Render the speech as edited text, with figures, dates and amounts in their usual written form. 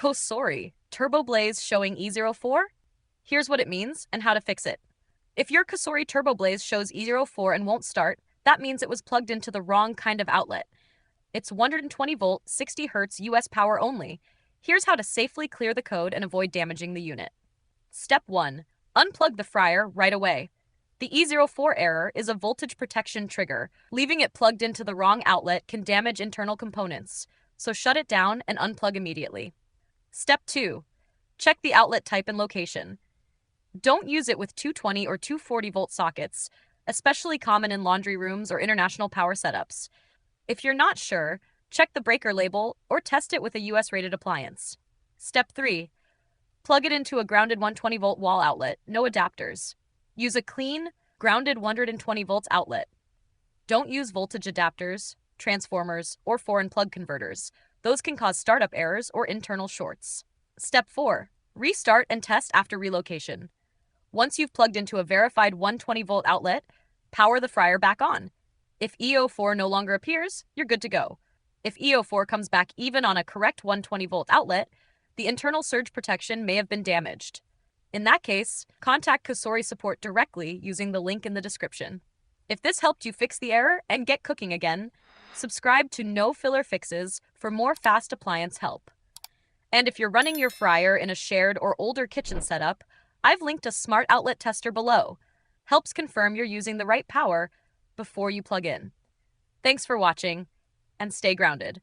COSORI TurboBlaze showing E04? Here's what it means and how to fix it. If your COSORI TurboBlaze shows E04 and won't start, that means it was plugged into the wrong kind of outlet. It's 120 volt, 60 Hz US power only. Here's how to safely clear the code and avoid damaging the unit. Step 1. Unplug the fryer right away. The E04 error is a voltage protection trigger. Leaving it plugged into the wrong outlet can damage internal components, so shut it down and unplug immediately. Step 2. Check the outlet type and location. Don't use it with 220 or 240 volt sockets, especially common in laundry rooms or international power setups. If you're not sure, check the breaker label or test it with a US-rated appliance. Step 3. Plug it into a grounded 120 volt wall outlet, no adapters. Use a clean, grounded 120 volts outlet. Don't use voltage adapters, transformers, or foreign plug converters. Those can cause startup errors or internal shorts. Step 4. Restart and test after relocation. Once you've plugged into a verified 120 volt outlet, power the fryer back on. If E04 no longer appears, you're good to go. If E04 comes back even on a correct 120 volt outlet, the internal surge protection may have been damaged. In that case, contact COSORI support directly using the link in the description. If this helped you fix the error and get cooking again, subscribe to No Filler Fixes for more fast appliance help. And if you're running your fryer in a shared or older kitchen setup, I've linked a smart outlet tester below. Helps confirm you're using the right power before you plug in. Thanks for watching, and stay grounded.